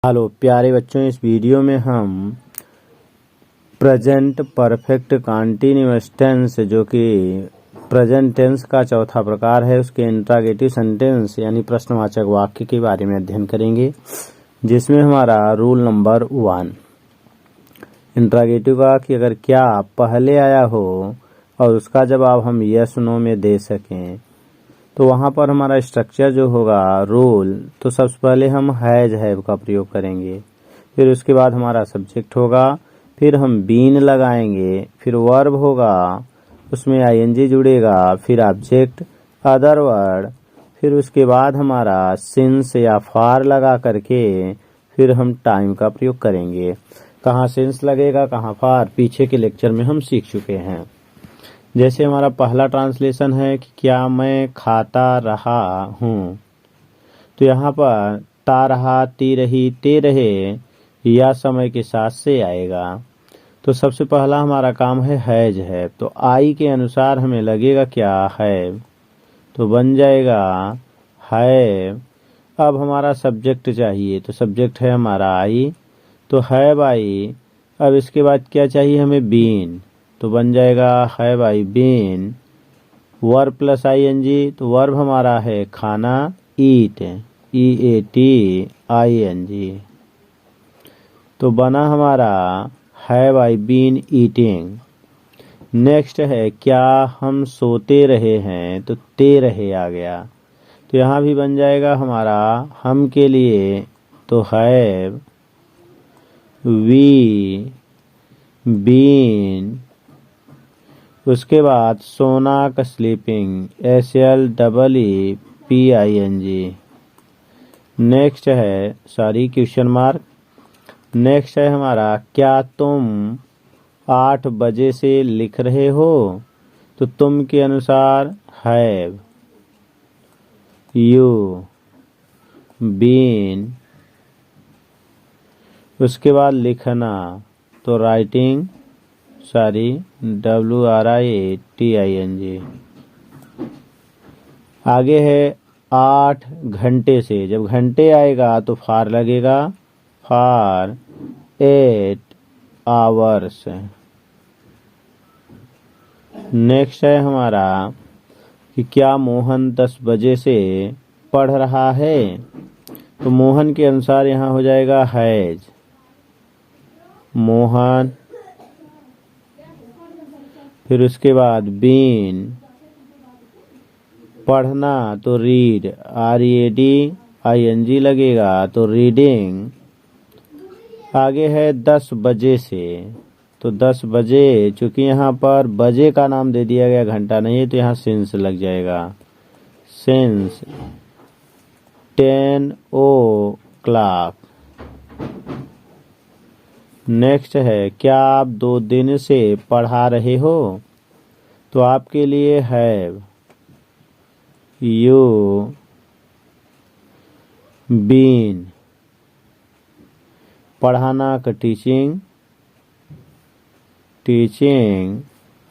Hello प्यारे बच्चों, इस वीडियो में हम प्रेजेंट परफेक्ट कंटीन्यूअस टेंस जो कि प्रेजेंट टेंस का चौथा प्रकार है उसके इंट्रोगेटिव सेंटेंस यानी प्रश्नवाचक वाक्य के बारे में अध्ययन करेंगे, जिसमें हमारा रूल नंबर 1 इंट्रोगेटिव का कि अगर क्या पहले आया हो और उसका जवाब हम यस नो में दे सकें तो वहाँ पर हमारा स्ट्रक्चर जो होगा रूल, तो सबसे पहले हम हैव का प्रयोग करेंगे, फिर उसके बाद हमारा सब्जेक्ट होगा, फिर हम बीन लगाएंगे, फिर वर्ब होगा, उसमें आईएनजी जुड़ेगा, फिर ऑब्जेक्ट अदर वर्ड, फिर उसके बाद हमारा सिंस या फार लगा करके फिर हम टाइम का प्रयोग करेंगे। कहाँ सिंस लगेगा कहाँ फार पीछे के लेक्चर में हम सीख चुके हैं। जैसे हमारा पहला ट्रांसलेशन है कि क्या मैं खाता रहा हूँ, तो यहाँ पर ता रहा, ती रही, ते रहे या समय के साथ से आएगा। तो सबसे पहला हमारा काम है हैज है, तो आई के अनुसार हमें लगेगा क्या है, तो बन जाएगा है। अब हमारा सब्जेक्ट चाहिए, तो सब्जेक्ट है हमारा आई, तो हैव आई। अब इसके बाद क्या चाहिए हमें, बीन, तो बन जाएगा have I been. Verb plus ING, तो वर्ब हमारा है खाना, ईट, EAT ING, तो बना हमारा have I been eating. Next है क्या हम सोते रहे हैं, तो ते रहे आ गया, तो यहाँ भी बन जाएगा हमारा हम के लिए तो हैव वी बीन। उसके बाद सोना का स्लीपिंग, SLEEPING। नेक्स्ट है क्वेश्चन मार्क। नेक्स्ट है हमारा क्या तुम 8 बजे से लिख रहे हो, तो तुम के अनुसार हैव यू बीन। उसके बाद लिखना, तो राइटिंग WRITING। आगे है 8 घंटे से, जब घंटे आएगा तो फार लगेगा, फार 8 आवर्स। नेक्स्ट है हमारा कि क्या मोहन 10 बजे से पढ़ रहा है, तो मोहन के अनुसार यहाँ हो जाएगा हैज मोहन। फिर उसके बाद बीन, पढ़ना तो रीड, READING लगेगा, तो रीडिंग। आगे है 10 बजे से, तो 10 बजे, चूंकि यहाँ पर बजे का नाम दे दिया गया, घंटा नहीं, तो यहाँ सिंस लग जाएगा, सिंस 10 o'clock। नेक्स्ट है क्या आप 2 दिन से पढ़ा रहे हो, तो आपके लिए हैव यू बीन। पढ़ाना का टीचिंग।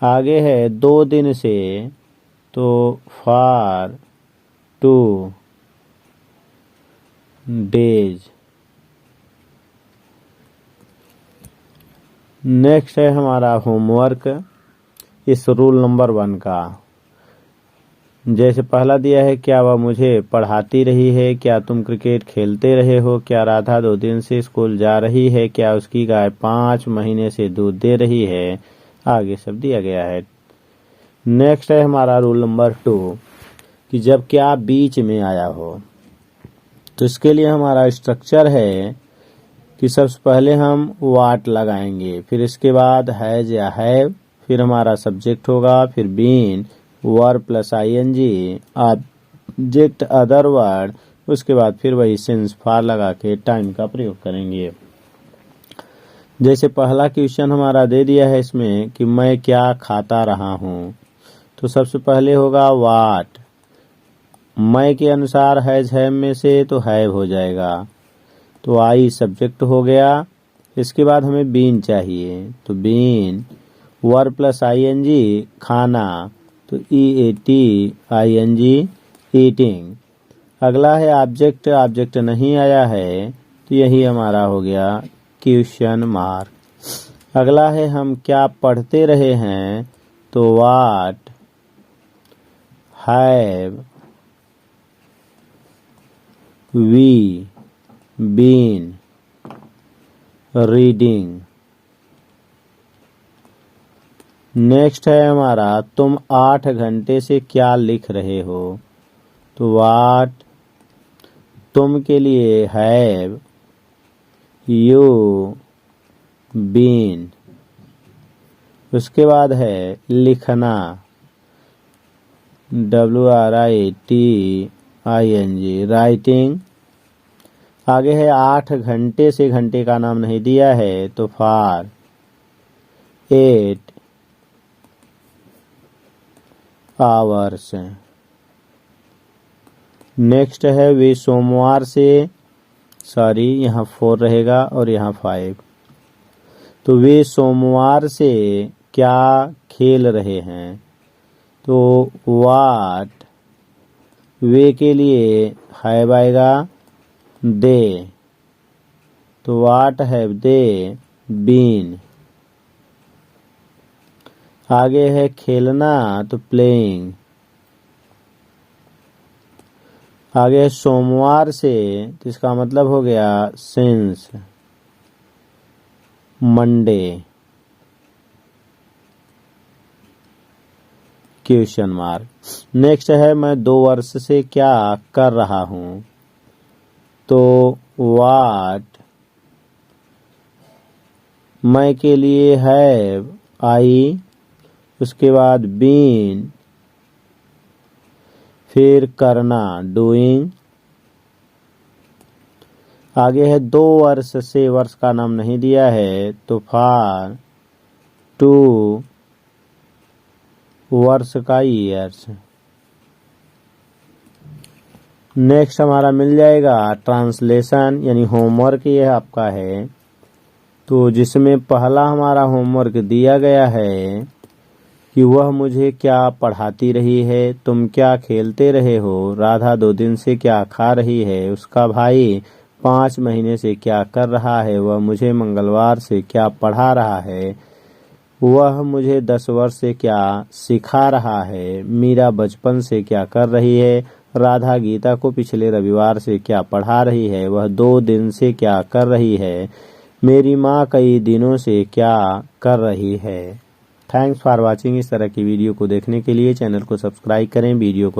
आगे है 2 दिन से, तो फॉर 2 डेज। नेक्स्ट है हमारा होमवर्क इस रूल नंबर 1 का। जैसे पहला दिया है क्या वह मुझे पढ़ाती रही है, क्या तुम क्रिकेट खेलते रहे हो, क्या राधा 2 दिन से स्कूल जा रही है, क्या उसकी गाय 5 महीने से दूध दे रही है, आगे सब दिया गया है। नेक्स्ट है हमारा रूल नंबर 2 कि जब क्या बीच में आया हो, तो इसके लिए हमारा स्ट्रक्चर है कि सबसे पहले हम वाट लगाएंगे, फिर इसके बाद हैज या हैव, फिर हमारा सब्जेक्ट होगा, फिर been, verb plus ING, object other word, उसके बाद फिर वही सिंस फार लगा के टाइम का प्रयोग करेंगे। जैसे पहला क्वेश्चन हमारा दे दिया है इसमें कि मैं क्या खाता रहा हूँ, तो सबसे पहले होगा वाट, मैं के अनुसार हैज हैव में से तो हैव हो जाएगा, तो आई सब्जेक्ट हो गया। इसके बाद हमें बीन चाहिए, तो बीन, वर्ब प्लस ING खाना, तो EATING ईटिंग। अगला है ऑब्जेक्ट नहीं आया है, तो यही हमारा हो गया क्वेश्चन मार्क। अगला है हम क्या पढ़ते रहे हैं, तो what have we been reading. Next है हमारा तुम 8 घंटे से क्या लिख रहे हो, तो व्हाट तुम के लिए हैव यू बीन। उसके बाद है लिखना, WRITING राइटिंग। आगे है 8 घंटे से, घंटे का नाम नहीं दिया है, तो फॉर 8 आवर्स। नेक्स्ट है वे सोमवार से, सॉरी यहाँ 4 रहेगा और यहाँ 5, तो वे सोमवार से क्या खेल रहे हैं, तो व्हाट वे के लिए हैव आएगा दे, तो व्हाट हैव दे बीन। आगे है खेलना, तो प्लेइंग। आगे है सोमवार से, तो इसका मतलब हो गया since Monday question mark. Next है मैं 2 वर्ष से क्या कर रहा हूं, तो व्हाट मैं के लिए हैव आई, उसके बाद बीन, फिर करना डूइंग। आगे है 2 वर्ष से, वर्ष का नाम नहीं दिया है, तो फॉर 2 वर्ष का ईयर्स। नेक्स्ट हमारा मिल जाएगा ट्रांसलेशन यानी होमवर्क, ये आपका है, तो जिसमें पहला हमारा होमवर्क दिया गया है कि वह मुझे क्या पढ़ाती रही है, तुम क्या खेलते रहे हो, राधा 2 दिन से क्या खा रही है, उसका भाई 5 महीने से क्या कर रहा है, वह मुझे मंगलवार से क्या पढ़ा रहा है, वह मुझे 10 वर्ष से क्या सिखा रहा है, मीरा बचपन से क्या कर रही है, राधा गीता को पिछले रविवार से क्या पढ़ा रही है, वह 2 दिन से क्या कर रही है, मेरी माँ कई दिनों से क्या कर रही है। Thanks for watching. इस तरह की वीडियो को देखने के लिए चैनल को सब्सक्राइब करें, वीडियो को